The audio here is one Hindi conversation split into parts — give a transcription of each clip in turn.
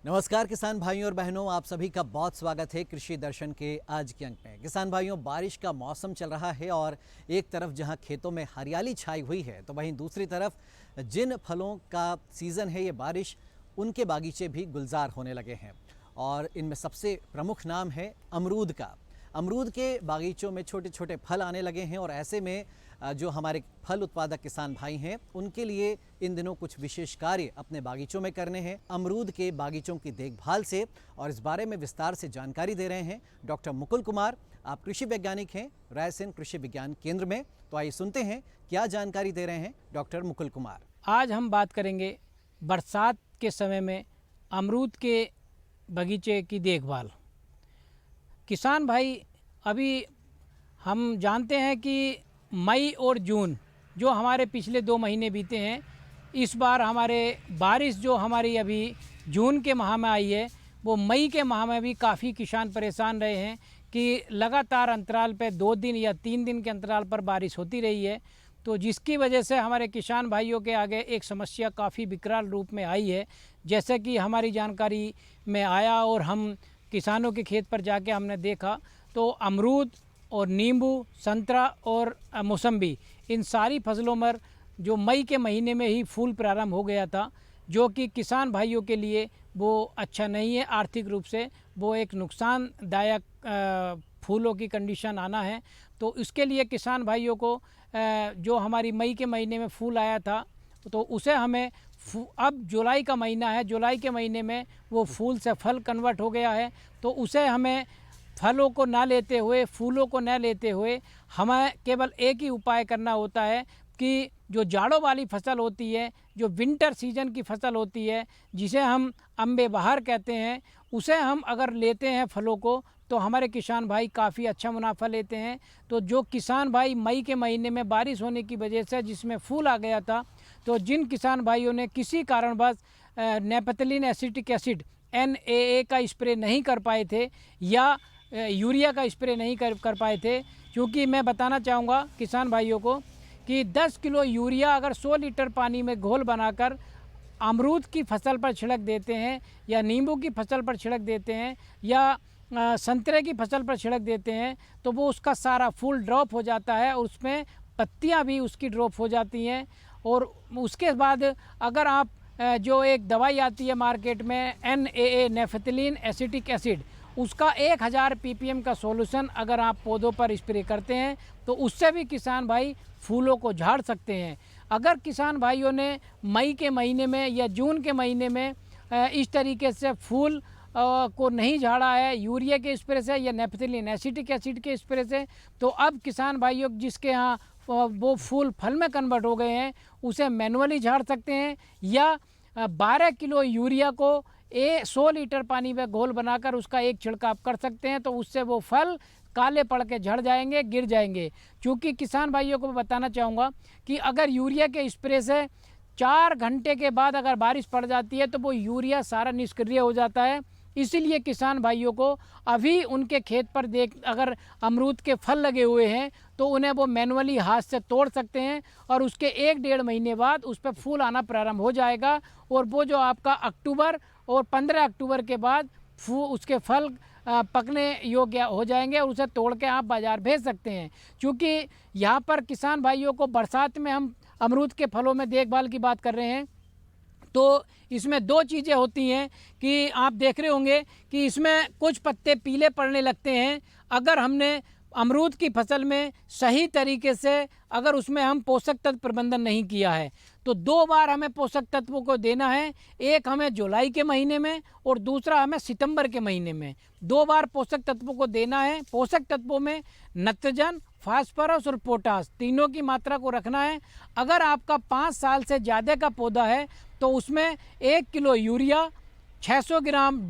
नमस्कार किसान भाइयों और बहनों, आप सभी का बहुत स्वागत है कृषि दर्शन के आज के अंक में। किसान भाइयों, बारिश का मौसम चल रहा है और एक तरफ जहां खेतों में हरियाली छाई हुई है तो वहीं दूसरी तरफ जिन फलों का सीज़न है ये बारिश, उनके बागीचे भी गुलजार होने लगे हैं। और इनमें सबसे प्रमुख नाम है अमरूद का। अमरूद के बागीचों में छोटे छोटे फल आने लगे हैं और ऐसे में जो हमारे फल उत्पादक किसान भाई हैं उनके लिए इन दिनों कुछ विशेष कार्य अपने बागीचों में करने हैं। अमरूद के बागीचों की देखभाल से और इस बारे में विस्तार से जानकारी दे रहे हैं डॉक्टर मुकुल कुमार। आप कृषि वैज्ञानिक हैं रायसेन कृषि विज्ञान केंद्र में। तो आइए सुनते हैं क्या जानकारी दे रहे हैं डॉक्टर मुकुल कुमार। आज हम बात करेंगे बरसात के समय में अमरूद के बगीचे की देखभाल। किसान भाई, अभी हम जानते हैं कि मई और जून जो हमारे पिछले 2 महीने बीते हैं, इस बार हमारे बारिश जो हमारी अभी जून के माह में आई है वो मई के माह में भी काफ़ी किसान परेशान रहे हैं कि लगातार अंतराल पे 2 दिन या 3 दिन के अंतराल पर बारिश होती रही है। तो जिसकी वजह से हमारे किसान भाइयों के आगे एक समस्या काफ़ी विकराल रूप में आई है। जैसे कि हमारी जानकारी में आया और हम किसानों के खेत पर जाके हमने देखा तो अमरूद और नींबू, संतरा और मौसम्बी, इन सारी फसलों पर जो मई के महीने में ही फूल प्रारंभ हो गया था, जो कि किसान भाइयों के लिए वो अच्छा नहीं है। आर्थिक रूप से वो एक नुकसानदायक फूलों की कंडीशन आना है। तो इसके लिए किसान भाइयों को जो हमारी मई के महीने में फूल आया था तो उसे हमें अब जुलाई का महीना है, जुलाई के महीने में वो फूल से फल कन्वर्ट हो गया है। तो उसे हमें फलों को ना लेते हुए, फूलों को न लेते हुए हमें केवल एक ही उपाय करना होता है कि जो जाड़ों वाली फसल होती है, जो विंटर सीजन की फसल होती है, जिसे हम अम्बे बहार कहते हैं, उसे हम अगर लेते हैं फलों को तो हमारे किसान भाई काफ़ी अच्छा मुनाफा लेते हैं। तो जो किसान भाई मई के महीने में बारिश होने की वजह से जिसमें फूल आ गया था, तो जिन किसान भाइयों ने किसी कारणवश नेपथलीन एसिटिक एसिड NAA का स्प्रे नहीं कर पाए थे या यूरिया का स्प्रे नहीं कर पाए थे, क्योंकि मैं बताना चाहूँगा किसान भाइयों को कि 10 किलो यूरिया अगर 100 लीटर पानी में घोल बनाकर अमरूद की फसल पर छिड़क देते हैं या नींबू की फसल पर छिड़क देते हैं या संतरे की फसल पर छिड़क देते हैं तो वो उसका सारा फूल ड्रॉप हो जाता है और उसमें पत्तियां भी उसकी ड्रॉप हो जाती हैं। और उसके बाद अगर आप जो एक दवाई आती है मार्केट में NAA नेपथलीन एसिटिक एसिड, उसका 1000 ppm का सॉल्यूशन अगर आप पौधों पर स्प्रे करते हैं तो उससे भी किसान भाई फूलों को झाड़ सकते हैं। अगर किसान भाइयों ने मई के महीने में या जून के महीने में इस तरीके से फूल को नहीं झाड़ा है यूरिया के स्प्रे से या नेपथलीन एसिटिक एसिड के स्प्रे से, तो अब किसान भाइयों जिसके यहाँ वो फूल फल में कन्वर्ट हो गए हैं उसे मैनुअली झाड़ सकते हैं या 12 किलो यूरिया को 100 लीटर पानी में घोल बनाकर उसका एक छिड़काव कर सकते हैं। तो उससे वो फल काले पड़ के झड़ जाएंगे, गिर जाएंगे। क्योंकि किसान भाइयों को मैं बताना चाहूँगा कि अगर यूरिया के स्प्रे से 4 घंटे के बाद अगर बारिश पड़ जाती है तो वो यूरिया सारा निष्क्रिय हो जाता है। इसीलिए किसान भाइयों को अभी उनके खेत पर अगर अमरूद के फल लगे हुए हैं तो उन्हें वो मैनुअली हाथ से तोड़ सकते हैं और उसके 1-1.5 महीने बाद उस पर फूल आना प्रारंभ हो जाएगा और वो जो आपका अक्टूबर और 15 अक्टूबर के बाद उसके फल पकने योग्य हो जाएंगे और उसे तोड़ के आप बाज़ार भेज सकते हैं। क्योंकि यहाँ पर किसान भाइयों को बरसात में हम अमरूद के फलों में देखभाल की बात कर रहे हैं तो इसमें 2 चीज़ें होती हैं कि आप देख रहे होंगे कि इसमें कुछ पत्ते पीले पड़ने लगते हैं। अगर हमने अमरूद की फसल में सही तरीके से अगर उसमें हम पोषक तत्व प्रबंधन नहीं किया है तो 2 बार हमें पोषक तत्वों को देना है। एक हमें जुलाई के महीने में और दूसरा हमें सितंबर के महीने में 2 बार पोषक तत्वों को देना है। पोषक तत्वों में नाइट्रोजन, फास्फोरस और पोटास तीनों की मात्रा को रखना है। अगर आपका 5 साल से ज़्यादा का पौधा है तो उसमें 1 किलो यूरिया, 600 ग्राम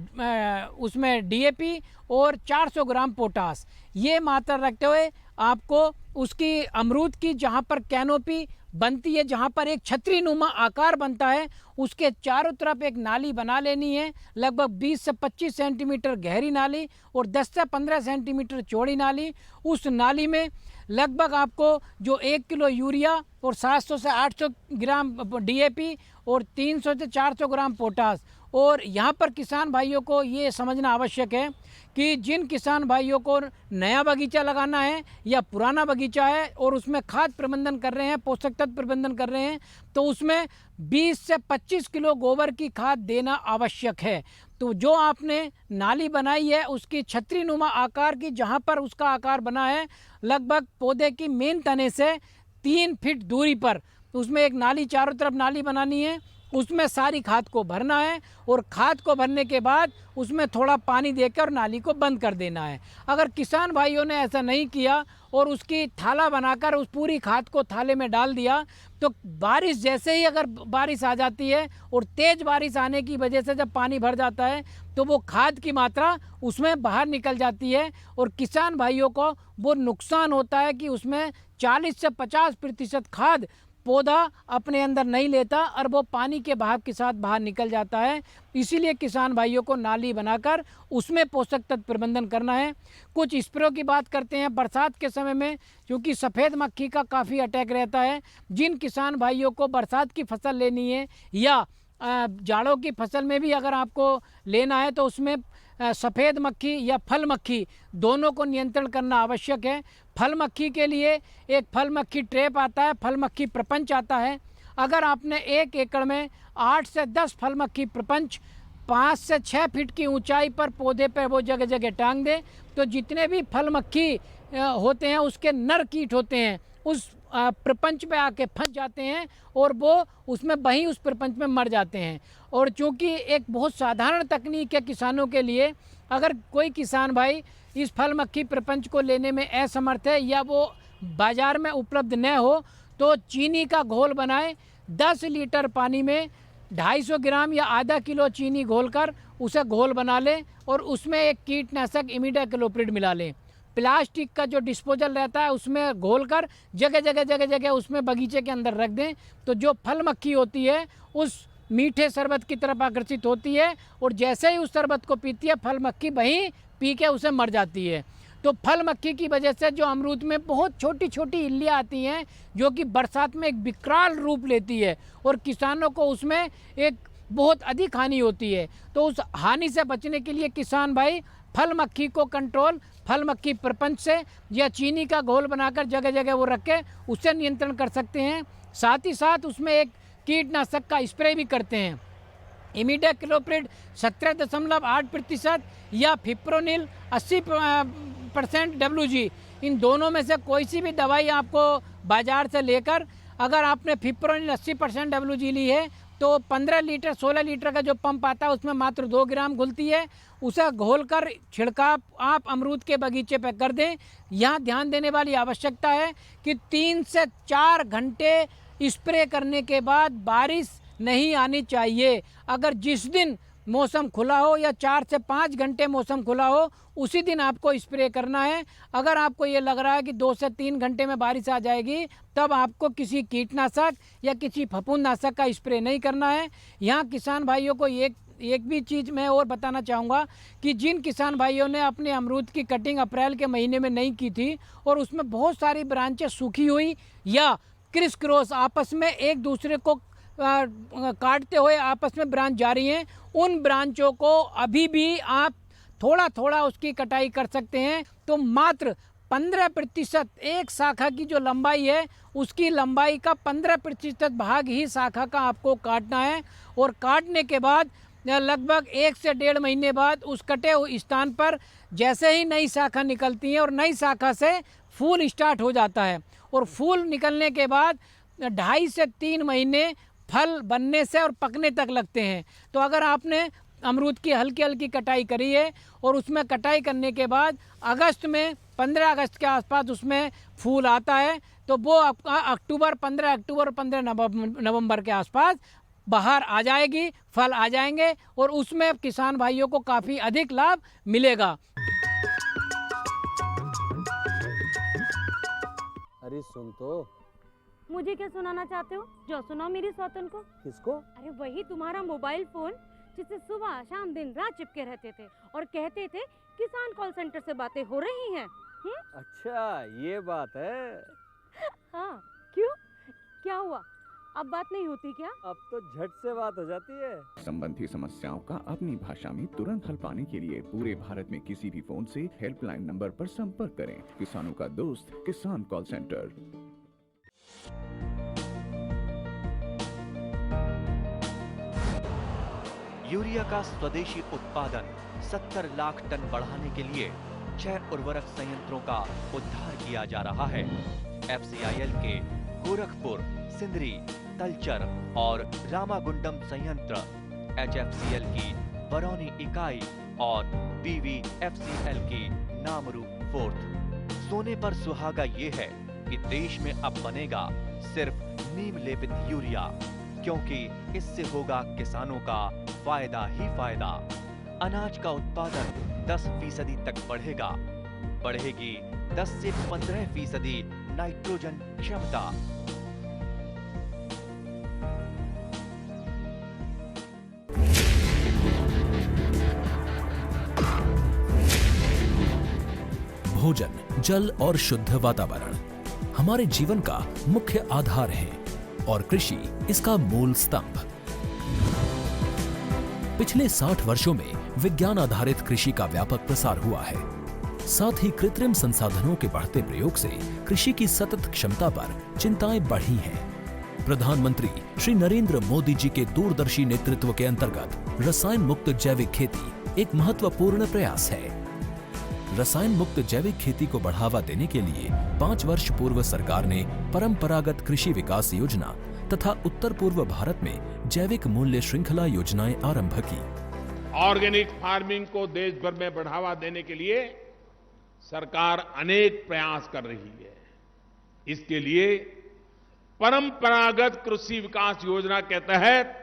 उसमें DAP और 400 ग्राम पोटास, ये मात्रा रखते हुए आपको उसकी अमरूद की जहाँ पर कैनोपी बनती है, जहाँ पर एक छतरी नुमा आकार बनता है, उसके चारों तरफ एक नाली बना लेनी है। लगभग 20 से 25 सेंटीमीटर गहरी नाली और 10 से 15 सेंटीमीटर चौड़ी नाली। उस नाली में लगभग आपको जो 1 किलो यूरिया और 700 से 800 ग्राम DAP और 300 से 400 ग्राम पोटास। और यहाँ पर किसान भाइयों को ये समझना आवश्यक है कि जिन किसान भाइयों को नया बगीचा लगाना है या पुराना बगीचा है और उसमें खाद प्रबंधन कर रहे हैं, पोषक तत्व प्रबंधन कर रहे हैं, तो उसमें 20 से 25 किलो गोबर की खाद देना आवश्यक है। तो जो आपने नाली बनाई है उसकी छतरी नुमा आकार की, जहाँ पर उसका आकार बना है लगभग पौधे की मेन तने से 3 फीट दूरी पर, उसमें एक नाली, चारों तरफ नाली बनानी है, उसमें सारी खाद को भरना है और खाद को भरने के बाद उसमें थोड़ा पानी देकर नाली को बंद कर देना है। अगर किसान भाइयों ने ऐसा नहीं किया और उसकी थाला बनाकर उस पूरी खाद को थाले में डाल दिया, तो बारिश जैसे ही अगर बारिश आ जाती है और तेज़ बारिश आने की वजह से जब पानी भर जाता है तो वो खाद की मात्रा उसमें बाहर निकल जाती है और किसान भाइयों को वो नुकसान होता है कि उसमें 40 से 50% खाद पौधा अपने अंदर नहीं लेता और वो पानी के बहाव के साथ बाहर निकल जाता है। इसीलिए किसान भाइयों को नाली बनाकर उसमें पोषक तत्व प्रबंधन करना है। कुछ स्प्रे की बात करते हैं बरसात के समय में, क्योंकि सफ़ेद मक्खी का काफ़ी अटैक रहता है। जिन किसान भाइयों को बरसात की फसल लेनी है या जाड़ों की फसल में भी अगर आपको लेना है तो उसमें सफ़ेद मक्खी या फल मक्खी दोनों को नियंत्रण करना आवश्यक है। फल मक्खी के लिए एक फल मक्खी ट्रैप आता है, फल मक्खी प्रपंच आता है। अगर आपने 1 एकड़ में 8 से 10 फल मक्खी प्रपंच 5 से 6 फीट की ऊंचाई पर पौधे पर वो जगह जगह टांग दें, तो जितने भी फल मक्खी होते हैं उसके नर कीट होते हैं उस प्रपंच पे आके फंस जाते हैं और वो उसमें वहीं उस प्रपंच में मर जाते हैं। और चूँकि एक बहुत साधारण तकनीक है किसानों के लिए, अगर कोई किसान भाई इस फल मक्खी प्रपंच को लेने में असमर्थ है या वो बाज़ार में उपलब्ध न हो, तो चीनी का घोल बनाए, 10 लीटर पानी में 250 ग्राम या आधा किलो चीनी घोलकर उसे घोल बना लें और उसमें एक कीटनाशक इमिडाक्लोप्रिड मिला लें। प्लास्टिक का जो डिस्पोजल रहता है उसमें घोलकर जगह जगह उसमें बगीचे के अंदर रख दें, तो जो फल मक्खी होती है उस मीठे शरबत की तरफ आकर्षित होती है और जैसे ही उस शरबत को पीती है फल मक्खी वहीं पी के उसे मर जाती है। तो फल मक्खी की वजह से जो अमरूद में बहुत छोटी छोटी इल्लियाँ आती हैं जो कि बरसात में एक विकराल रूप लेती है और किसानों को उसमें एक बहुत अधिक हानि होती है। तो उस हानि से बचने के लिए किसान भाई फल मक्खी को कंट्रोल फल मक्खी प्रपंच से या चीनी का घोल बनाकर जगह जगह वो रख के उससे नियंत्रण कर सकते हैं। साथ ही साथ उसमें एक कीटनाशक का स्प्रे भी करते हैं। इमिडाक्लोप्रिड 17.8% या फिप्रोनिल 80% WG, इन दोनों में से कोई सी भी दवाई आपको बाज़ार से लेकर, अगर आपने फिप्रोनिल 80% WG ली है तो 15 लीटर 16 लीटर का जो पंप आता है उसमें मात्र 2 ग्राम घुलती है, उसे घोलकर छिड़काव आप अमरूद के बगीचे पर कर दें। यहाँ ध्यान देने वाली आवश्यकता है कि 3 से 4 घंटे स्प्रे करने के बाद बारिश नहीं आनी चाहिए। अगर जिस दिन मौसम खुला हो या 4 से 5 घंटे मौसम खुला हो उसी दिन आपको स्प्रे करना है। अगर आपको ये लग रहा है कि 2 से 3 घंटे में बारिश आ जाएगी तब आपको किसी कीटनाशक या किसी फफूंदनाशक का स्प्रे नहीं करना है। यहाँ किसान भाइयों को एक भी चीज़ मैं और बताना चाहूँगा कि जिन किसान भाइयों ने अपने अमरूद की कटिंग अप्रैल के महीने में नहीं की थी और उसमें बहुत सारी ब्रांचें सूखी हुई या क्रिस क्रॉस आपस में एक दूसरे को काटते हुए आपस में ब्रांच जा रही हैं, उन ब्रांचों को अभी भी आप थोड़ा थोड़ा उसकी कटाई कर सकते हैं। तो मात्र 15% एक शाखा की जो लंबाई है उसकी लंबाई का 15% भाग ही शाखा का आपको काटना है और काटने के बाद लगभग 1 से 1.5 महीने बाद उस कटे हुए स्थान पर जैसे ही नई शाखा निकलती है और नई शाखा से फूल स्टार्ट हो जाता है और फूल निकलने के बाद 2.5 से 3 महीने फल बनने से और पकने तक लगते हैं। तो अगर आपने अमरूद की हल्की हल्की कटाई करी है और उसमें कटाई करने के बाद अगस्त में 15 अगस्त के आसपास उसमें फूल आता है तो वो आपका 15 अक्टूबर 15 नवंबर के आसपास बाहर आ जाएगी, फल आ जाएंगे और उसमें किसान भाइयों को काफ़ी अधिक लाभ मिलेगा। अरे सुन तो। मुझे क्या सुनाना चाहते हो? जो सुनाओ मेरी सौतन को। किसको? अरे वही तुम्हारा मोबाइल फोन जिससे सुबह शाम दिन रात चिपके रहते थे और कहते थे किसान कॉल सेंटर से बातें हो रही हैं। अच्छा ये बात है। हाँ क्यों, क्या हुआ? अब बात नहीं होती क्या? अब तो झट से बात हो जाती है। संबंधी समस्याओं का अपनी भाषा में तुरंत हल पाने के लिए पूरे भारत में किसी भी फोन से हेल्पलाइन नंबर पर संपर्क करें। किसानों का दोस्त किसान कॉल सेंटर। यूरिया का स्वदेशी उत्पादन 70 लाख टन बढ़ाने के लिए 6 उर्वरक संयंत्रों का उद्धार किया जा रहा है। FCIL के गोरखपुर, सिंदरी, तलचर और रामागुंडम संयंत्र, HFCL की बरौनी इकाई और BVFCL की नामरू फोर्थ। सोने पर सुहागा ये है कि देश में अब बनेगा सिर्फ नीम लेपित यूरिया, क्योंकि इससे होगा किसानों का फायदा ही फायदा। अनाज का उत्पादन 10% तक बढ़ेगा। बढ़ेगी 10 से 15% नाइट्रोजन क्षमता। भोजन, जल और शुद्ध वातावरण हमारे जीवन का मुख्य आधार है और कृषि इसका मूल स्तंभ। पिछले 60 वर्षों में विज्ञान आधारित कृषि का व्यापक प्रसार हुआ है। साथ ही कृत्रिम संसाधनों के बढ़ते प्रयोग से कृषि की सतत क्षमता पर चिंताएं बढ़ी हैं। प्रधानमंत्री श्री नरेंद्र मोदी जी के दूरदर्शी नेतृत्व के अंतर्गत रसायन मुक्त जैविक खेती एक महत्वपूर्ण प्रयास है। रसायन मुक्त जैविक खेती को बढ़ावा देने के लिए 5 वर्ष पूर्व सरकार ने परंपरागत कृषि विकास योजना तथा उत्तर पूर्व भारत में जैविक मूल्य श्रृंखला योजनाएं आरंभ की। ऑर्गेनिक फार्मिंग को देश भर में बढ़ावा देने के लिए सरकार अनेक प्रयास कर रही है। इसके लिए परंपरागत कृषि विकास योजना के तहत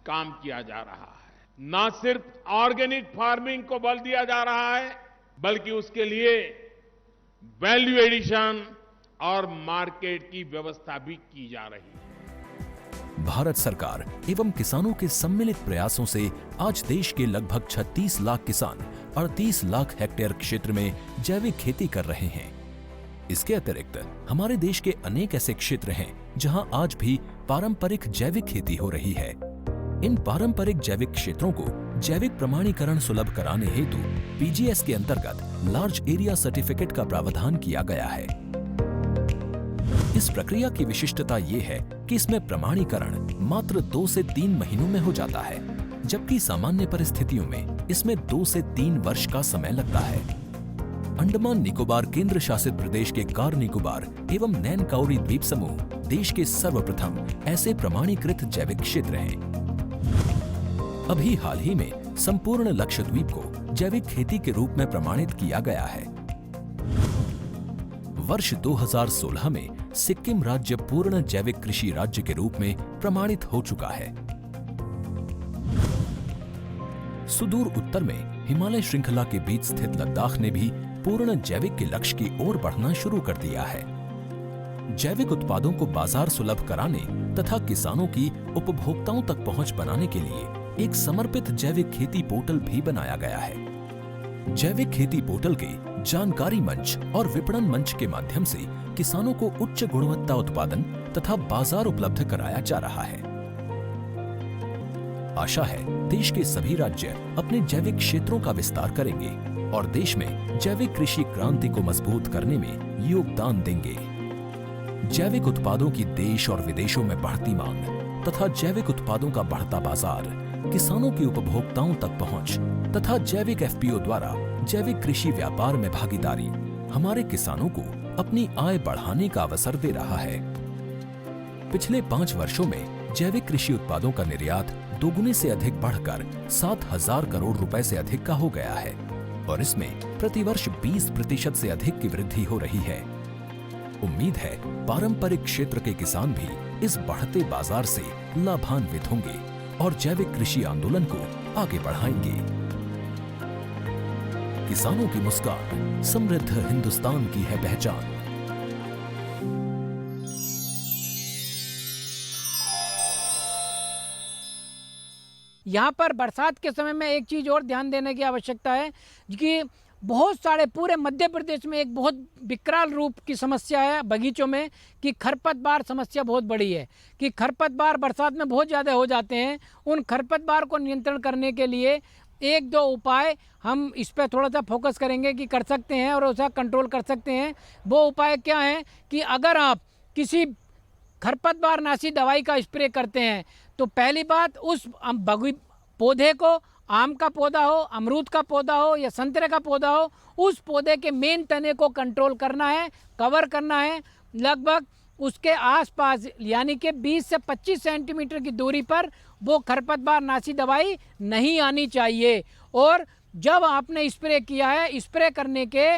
काम किया जा रहा है। न सिर्फ ऑर्गेनिक फार्मिंग को बल दिया जा रहा है, बल्कि उसके लिए वैल्यू एडिशन और मार्केट की व्यवस्था भी की जा रही है। भारत सरकार एवं किसानों के सम्मिलित प्रयासों से आज देश के लगभग 36 लाख किसान 38 लाख हेक्टेयर क्षेत्र में जैविक खेती कर रहे हैं। इसके अतिरिक्त हमारे देश के अनेक ऐसे क्षेत्र हैं जहां आज भी पारंपरिक जैविक खेती हो रही है। इन पारंपरिक जैविक क्षेत्रों को जैविक प्रमाणीकरण सुलभ कराने हेतु PGS के अंतर्गत लार्ज एरिया सर्टिफिकेट का प्रावधान किया गया है। इस प्रक्रिया की विशिष्टता ये है कि इसमें प्रमाणीकरण मात्र 2 से 3 महीनों में हो जाता है, जबकि सामान्य परिस्थितियों में इसमें 2 से 3 वर्ष का समय लगता है। अंडमान निकोबार केंद्र शासित प्रदेश के कार निकोबार एवं नैन काउरी द्वीप समूह देश के सर्वप्रथम ऐसे प्रमाणीकृत जैविक क्षेत्र हैं। अभी हाल ही में संपूर्ण लक्षद्वीप को जैविक खेती के रूप में प्रमाणित किया गया है। वर्ष 2016 में सिक्किम राज्य पूर्ण जैविक कृषि राज्य के रूप में प्रमाणित हो चुका है। सुदूर उत्तर में हिमालय श्रृंखला के बीच स्थित लद्दाख ने भी पूर्ण जैविक के लक्ष्य की ओर बढ़ना शुरू कर दिया है। जैविक उत्पादों को बाजार सुलभ कराने तथा किसानों की उपभोक्ताओं तक पहुंच बनाने के लिए एक समर्पित जैविक खेती पोर्टल भी बनाया गया है। जैविक खेती पोर्टल के जानकारी मंच और विपणन मंच के माध्यम से किसानों को उच्च गुणवत्ता उत्पादन तथा बाजार उपलब्ध कराया जा रहा है। आशा है देश के सभी राज्य अपने जैविक क्षेत्रों का विस्तार करेंगे और देश में जैविक कृषि क्रांति को मजबूत करने में योगदान देंगे। जैविक उत्पादों की देश और विदेशों में बढ़ती मांग तथा जैविक उत्पादों का बढ़ता बाजार, किसानों की उपभोक्ताओं तक पहुंच तथा जैविक FPO द्वारा जैविक कृषि व्यापार में भागीदारी हमारे किसानों को अपनी आय बढ़ाने का अवसर दे रहा है। पिछले 5 वर्षों में जैविक कृषि उत्पादों का निर्यात दोगुने से अधिक बढ़कर 7,000 करोड़ रुपए से अधिक का हो गया है और इसमें प्रतिवर्ष 20% से अधिक की वृद्धि हो रही है। उम्मीद है पारंपरिक क्षेत्र के किसान भी इस बढ़ते बाजार से लाभान्वित होंगे और जैविक कृषि आंदोलन को आगे बढ़ाएंगे। किसानों की मुस्कान समृद्ध हिंदुस्तान की है पहचान। यहाँ पर बरसात के समय में एक चीज़ और ध्यान देने की आवश्यकता है कि बहुत सारे पूरे मध्य प्रदेश में एक बहुत विकराल रूप की समस्या है बगीचों में कि खरपतवार समस्या बहुत बड़ी है कि खरपतवार बरसात में बहुत ज़्यादा हो जाते हैं। उन खरपतवार को नियंत्रण करने के लिए एक दो उपाय हम इस पर थोड़ा सा फोकस करेंगे कि कर सकते हैं और उसका कंट्रोल कर सकते हैं। वो उपाय क्या है कि अगर आप किसी खरपतवार नाशी दवाई का स्प्रे करते हैं तो पहली बात उस पौधे को, आम का पौधा हो, अमरूद का पौधा हो या संतरे का पौधा हो, उस पौधे के मेन तने को कंट्रोल करना है, कवर करना है। लगभग उसके आसपास यानी कि 20 से 25 सेंटीमीटर की दूरी पर वो खरपतवार नाशी दवाई नहीं आनी चाहिए। और जब आपने स्प्रे किया है, स्प्रे करने के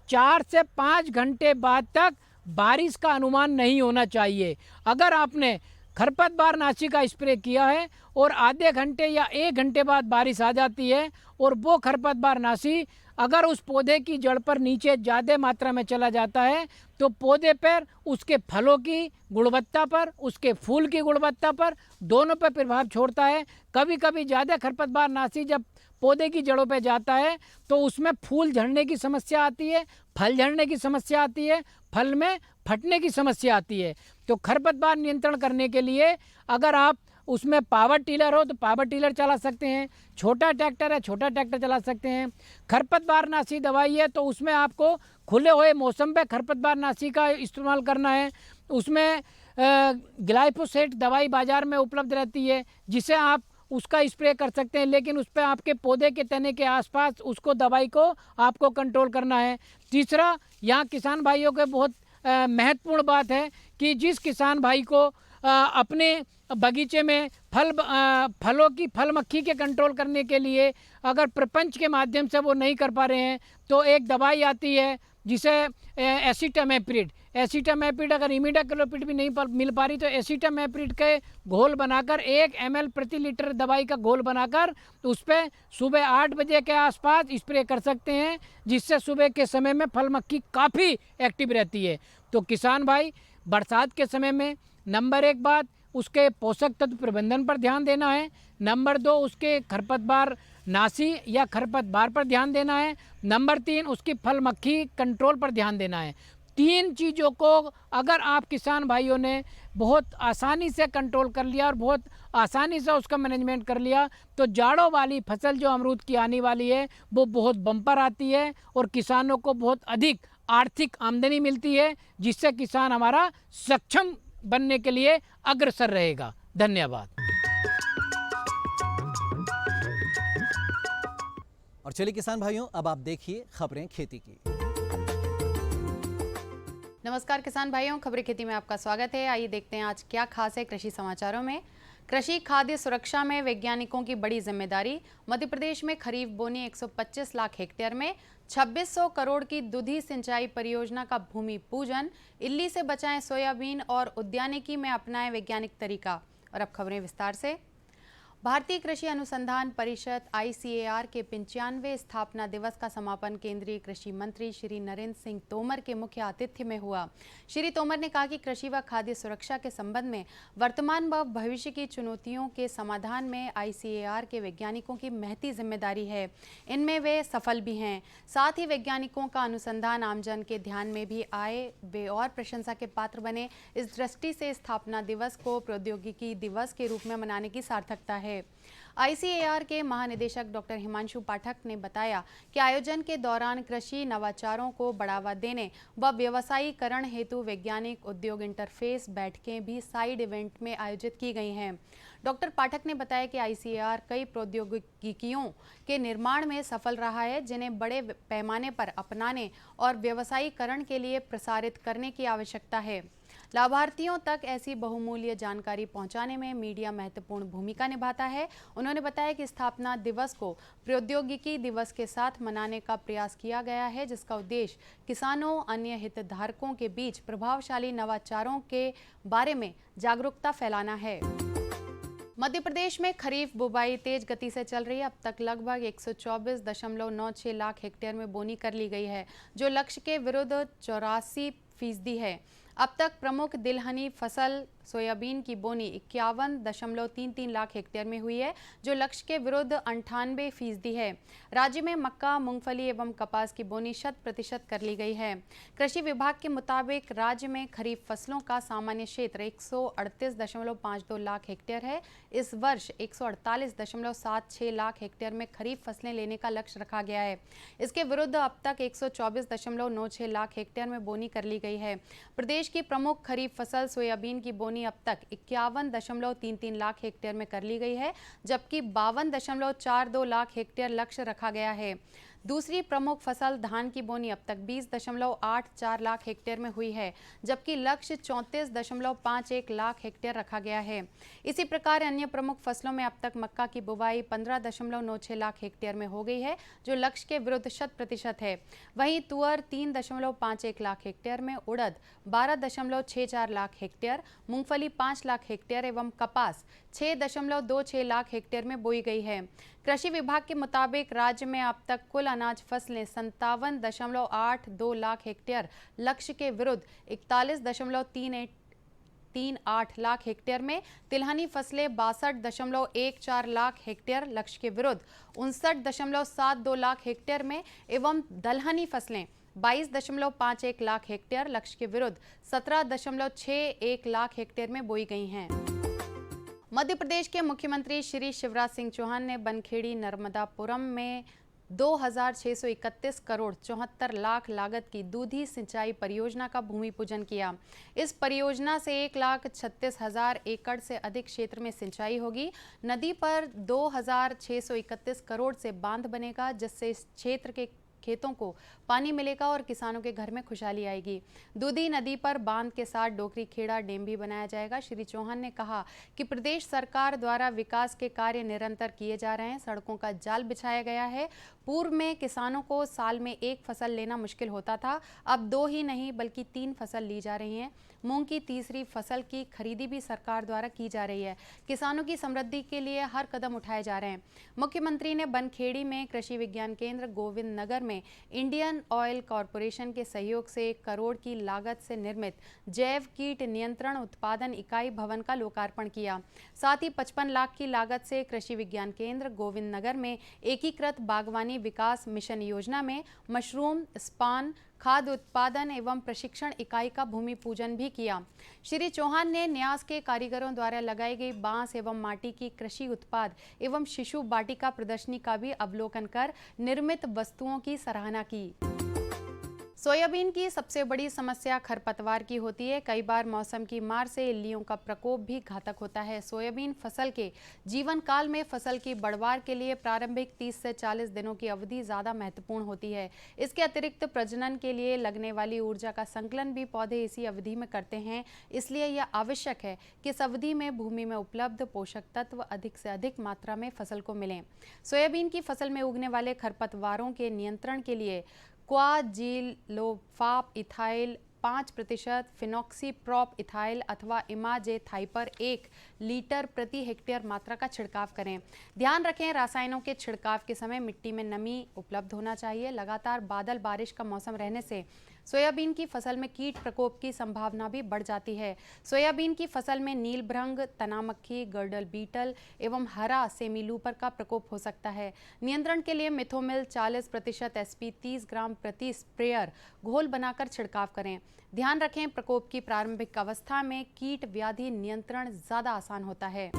4 से 5 घंटे बाद तक बारिश का अनुमान नहीं होना चाहिए। अगर आपने खरपतवार नाशी का स्प्रे किया है और आधे घंटे या 1 घंटे बाद बारिश आ जाती है और वो खरपतवार नाशी अगर उस पौधे की जड़ पर नीचे ज़्यादा मात्रा में चला जाता है तो पौधे पर, उसके फलों की गुणवत्ता पर, उसके फूल की गुणवत्ता पर, दोनों पर प्रभाव छोड़ता है। कभी कभी ज़्यादा खरपतवार नाशी जब पौधे की जड़ों पे जाता है तो उसमें फूल झड़ने की समस्या आती है, फल झड़ने की समस्या आती है, फल में फटने की समस्या आती है। तो खरपतवार नियंत्रण करने के लिए अगर आप उसमें पावर टिलर हो तो पावर टिलर चला सकते हैं, छोटा ट्रैक्टर है छोटा ट्रैक्टर चला सकते हैं। खरपतवार नाशी दवाई है तो उसमें आपको खुले हुए मौसम पे खरपतवार नाशी का इस्तेमाल करना है। उसमें ग्लाइफोसेट दवाई बाज़ार में उपलब्ध रहती है जिसे आप उसका स्प्रे कर सकते हैं, लेकिन उस पर आपके पौधे के तने के आसपास उसको दवाई को आपको कंट्रोल करना है। तीसरा, यहाँ किसान भाइयों के बहुत महत्वपूर्ण बात है कि जिस किसान भाई को अपने बगीचे में फलों की फल मक्खी के कंट्रोल करने के लिए अगर प्रपंच के माध्यम से वो नहीं कर पा रहे हैं तो एक दवाई आती है जिसे एसिटामेप्रिड अगर इमिडाक्लोपिड भी नहीं मिल पा रही तो एसिटामेप्रिड के घोल बनाकर 1 ml प्रति लीटर दवाई का घोल बनाकर उस पर सुबह 8 बजे के आसपास स्प्रे कर सकते हैं, जिससे सुबह के समय में फल मक्खी काफ़ी एक्टिव रहती है। तो किसान भाई बरसात के समय में नंबर 1 बात उसके पोषक तत्व प्रबंधन पर ध्यान देना है, नंबर 2 उसके खरपतवार नाशी या खरपतवार पर ध्यान देना है, नंबर 3 उसकी फल मक्खी कंट्रोल पर ध्यान देना है। 3 चीज़ों को अगर आप किसान भाइयों ने बहुत आसानी से कंट्रोल कर लिया और बहुत आसानी से उसका मैनेजमेंट कर लिया तो जाड़ों वाली फसल जो अमरूद की आने वाली है वो बहुत बम्पर आती है और किसानों को बहुत अधिक आर्थिक आमदनी मिलती है, जिससे किसान हमारा सक्षम बनने के लिए अग्रसर रहेगा। धन्यवाद। और चलिए किसान भाइयों, अब आप देखिए खबरें खेती की। नमस्कार किसान भाइयों, खबरें खेती में आपका स्वागत है। आइए देखते हैं आज क्या खास है कृषि समाचारों में। कृषि खाद्य सुरक्षा में वैज्ञानिकों की बड़ी जिम्मेदारी। मध्य प्रदेश में खरीफ बोनी 125 लाख हेक्टेयर में 2600 करोड़ की दुधी सिंचाई परियोजना का भूमि पूजन। इल्ली से बचाएं सोयाबीन और उद्यानिकी में अपनाएं वैज्ञानिक तरीका। और अब खबरें विस्तार से। भारतीय कृषि अनुसंधान परिषद ICAR के 95वें स्थापना दिवस का समापन केंद्रीय कृषि मंत्री श्री नरेंद्र सिंह तोमर के मुख्य आतिथ्य में हुआ। श्री तोमर ने कहा कि कृषि व खाद्य सुरक्षा के संबंध में वर्तमान व भविष्य की चुनौतियों के समाधान में ICAR के वैज्ञानिकों की महती जिम्मेदारी है। इनमें वे सफल भी हैं। साथ ही वैज्ञानिकों का अनुसंधान आमजन के ध्यान में भी आए, वे और प्रशंसा के पात्र बने। इस दृष्टि से स्थापना दिवस को प्रौद्योगिकी दिवस के रूप में मनाने की सार्थकता है। ICAR के महानिदेशक डॉक्टर हिमांशु पाठक ने बताया कि आयोजन के दौरान कृषि नवाचारों को बढ़ावा देने व व्यवसायीकरण हेतु वैज्ञानिक उद्योग इंटरफेस बैठकें भी साइड इवेंट में आयोजित की गई हैं। डॉक्टर पाठक ने बताया कि ICAR कई प्रौद्योगिकियों के निर्माण में सफल रहा है, जिन्हें बड़े पैमाने पर अपनाने और व्यवसायीकरण के लिए प्रसारित करने की आवश्यकता है। लाभार्थियों तक ऐसी बहुमूल्य जानकारी पहुंचाने में मीडिया महत्वपूर्ण भूमिका निभाता है। उन्होंने बताया कि स्थापना दिवस को प्रौद्योगिकी दिवस के साथ मनाने का प्रयास किया गया है, जिसका उद्देश्य किसानों, अन्य हितधारकों के बीच प्रभावशाली नवाचारों के बारे में जागरूकता फैलाना है। मध्य प्रदेश में खरीफ बुवाई तेज गति से चल रही है। अब तक लगभग 124.96 लाख हेक्टेयर में बोनी कर ली गई है, जो लक्ष्य के विरुद्ध 84% है। अब तक प्रमुख तिलहनी फसल सोयाबीन की बोनी 51.33 लाख हेक्टेयर में हुई है, जो लक्ष्य के विरुद्ध 98% है। राज्य में मक्का, मूंगफली एवं कपास की बोनी 100% कर ली गई है। कृषि विभाग के मुताबिक राज्य में खरीफ फसलों का सामान्य क्षेत्र 138.52 लाख हेक्टेयर है। इस वर्ष 148.76 लाख हेक्टेयर में खरीफ फसलें लेने का लक्ष्य रखा गया है। इसके विरुद्ध अब तक 124.96 लाख हेक्टेयर में बोनी कर ली गई है। प्रदेश की प्रमुख खरीफ फसल सोयाबीन की बोनी अब तक 51.33 लाख हेक्टेयर में कर ली गई है, जबकि 52.42 लाख हेक्टेयर लक्ष्य रखा गया है। दूसरी प्रमुख फसल धान की बोनी अब तक 20.84 लाख हेक्टेयर में हुई है, जबकि लक्ष्य 34.51 लाख हेक्टेयर रखा गया है। इसी प्रकार अन्य प्रमुख फसलों में अब तक मक्का की बुवाई 15.96 लाख हेक्टेयर में हो गई है, जो लक्ष्य के विरुद्ध 100% है। वहीं तुअर 3.51 लाख हेक्टेयर में, उड़द 12.64 लाख हेक्टेयर, मूंगफली 5 लाख हेक्टेयर एवं कपास 6.26 लाख हेक्टेयर में बोई गई है। कृषि विभाग के मुताबिक राज्य में अब तक कुल अनाज फसलें 57.82 लाख हेक्टेयर लक्ष्य के विरुद्ध 41.38 लाख हेक्टेयर में, तिलहनी फसलें 62.14 लाख हेक्टेयर लक्ष्य के विरुद्ध 59.72 लाख हेक्टेयर में एवं दलहनी फसलें 22.51 लाख हेक्टेयर लक्ष्य के विरुद्ध 17.61 लाख हेक्टेयर में बोई गई हैं। मध्य प्रदेश के मुख्यमंत्री श्री शिवराज सिंह चौहान ने बनखेड़ी नर्मदापुरम में 2,631 करोड़ 74 लाख लागत की दूधी सिंचाई परियोजना का भूमि पूजन किया। इस परियोजना से 1,36,000 एकड़ से अधिक क्षेत्र में सिंचाई होगी। नदी पर 2,631 करोड़ से बांध बनेगा, जिससे इस क्षेत्र के खेतों को पानी मिलेगा और किसानों के घर में खुशहाली आएगी। दूधी नदी पर बांध के साथ डोकरी खेड़ा डैम भी बनाया जाएगा। श्री चौहान ने कहा कि प्रदेश सरकार द्वारा विकास के कार्य निरंतर किए जा रहे हैं। सड़कों का जाल बिछाया गया है। पूर्व में किसानों को साल में एक फसल लेना मुश्किल होता था, अब 2 ही नहीं बल्कि 3 फसल ली जा रही हैं। मूंग की तीसरी फसल की खरीदी भी सरकार द्वारा की जा रही है। किसानों की समृद्धि के लिए हर कदम उठाए जा रहे हैं। मुख्यमंत्री ने बनखेड़ी में कृषि विज्ञान केंद्र, गोविंद नगर में इंडियन ऑयल कॉरपोरेशन के सहयोग से 1 करोड़ की लागत से निर्मित जैव कीट नियंत्रण उत्पादन इकाई भवन का लोकार्पण किया। साथ ही 55 लाख की लागत से कृषि विज्ञान केंद्र गोविंद नगर में एकीकृत बागवानी विकास मिशन योजना में मशरूम, स्पान, खाद्य उत्पादन एवं प्रशिक्षण इकाई का भूमि पूजन भी किया। श्री चौहान ने न्यास के कारीगरों द्वारा लगाई गई बांस एवं माटी की कृषि उत्पाद एवं शिशु वाटिका प्रदर्शनी का भी अवलोकन कर निर्मित वस्तुओं की सराहना की। सोयाबीन की सबसे बड़ी समस्या खरपतवार की होती है। कई बार मौसम की मार से इल्लियों का प्रकोप भी घातक होता है। सोयाबीन फसल के जीवन काल में फसल की बढ़वार के लिए प्रारंभिक 30 से 40 दिनों की अवधि ज़्यादा महत्वपूर्ण होती है। इसके अतिरिक्त प्रजनन के लिए लगने वाली ऊर्जा का संकलन भी पौधे इसी अवधि में करते हैं। इसलिए यह आवश्यक है कि इस अवधि में भूमि में उपलब्ध पोषक तत्व अधिक से अधिक मात्रा में फसल को मिलें। सोयाबीन की फसल में उगने वाले खरपतवारों के नियंत्रण के लिए क्वाजिलोफाप इथाइल 5%, फिनॉक्सीप्रॉप इथाइल अथवा इमाजेथाइपर 1 लीटर प्रति हेक्टेयर मात्रा का छिड़काव करें। ध्यान रखें, रासायनों के छिड़काव के समय मिट्टी में नमी उपलब्ध होना चाहिए। लगातार बादल बारिश का मौसम रहने से सोयाबीन की फसल में कीट प्रकोप की संभावना भी बढ़ जाती है। सोयाबीन की फसल में नीलभृंग, तना मक्खी, गर्डल बीटल एवं हरा सेमीलूपर का प्रकोप हो सकता है। नियंत्रण के लिए मिथोमिल 40% SP 30 ग्राम प्रति स्प्रेयर घोल बनाकर छिड़काव करें। ध्यान रखें, प्रकोप की प्रारंभिक अवस्था में कीट व्याधि नियंत्रण ज़्यादा आसान होता है।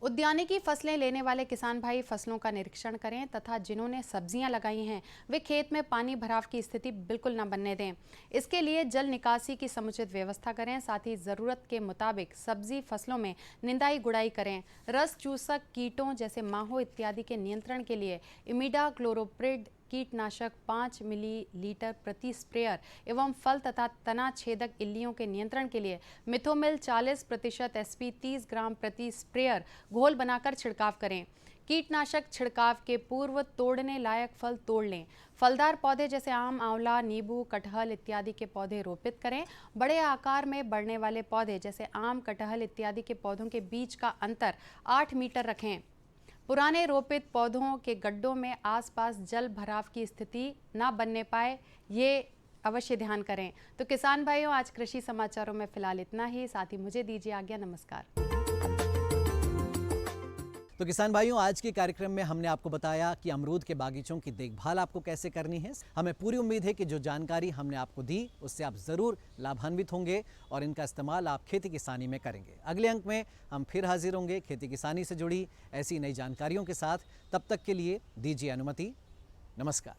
उद्यानिकी फसलें लेने वाले किसान भाई फसलों का निरीक्षण करें तथा जिन्होंने सब्जियां लगाई हैं वे खेत में पानी भराव की स्थिति बिल्कुल न बनने दें। इसके लिए जल निकासी की समुचित व्यवस्था करें। साथ ही ज़रूरत के मुताबिक सब्जी फसलों में निंदाई गुड़ाई करें। रस चूसक कीटों जैसे माहो इत्यादि के नियंत्रण के लिए इमिडाक्लोप्रिड कीटनाशक 5 मिलीलीटर प्रति स्प्रेयर एवं फल तथा तना छेदक इल्लियों के नियंत्रण के लिए मिथोमिल 40% SP 30 ग्राम प्रति स्प्रेयर घोल बनाकर छिड़काव करें। कीटनाशक छिड़काव के पूर्व तोड़ने लायक फल तोड़ लें। फलदार पौधे जैसे आम, आंवला, नींबू, कटहल इत्यादि के पौधे रोपित करें। बड़े आकार में बढ़ने वाले पौधे जैसे आम, कटहल इत्यादि के पौधों के बीच का अंतर 8 मीटर रखें। पुराने रोपित पौधों के गड्ढों में आसपास जल भराव की स्थिति न बनने पाए, ये अवश्य ध्यान करें। तो किसान भाइयों, आज कृषि समाचारों में फिलहाल इतना ही। साथ ही मुझे दीजिए आज्ञा। नमस्कार। तो किसान भाइयों, आज के कार्यक्रम में हमने आपको बताया कि अमरूद के बागीचों की देखभाल आपको कैसे करनी है। हमें पूरी उम्मीद है कि जो जानकारी हमने आपको दी उससे आप ज़रूर लाभान्वित होंगे और इनका इस्तेमाल आप खेती किसानी में करेंगे। अगले अंक में हम फिर हाजिर होंगे खेती किसानी से जुड़ी ऐसी नई जानकारियों के साथ। तब तक के लिए दीजिए अनुमति। नमस्कार।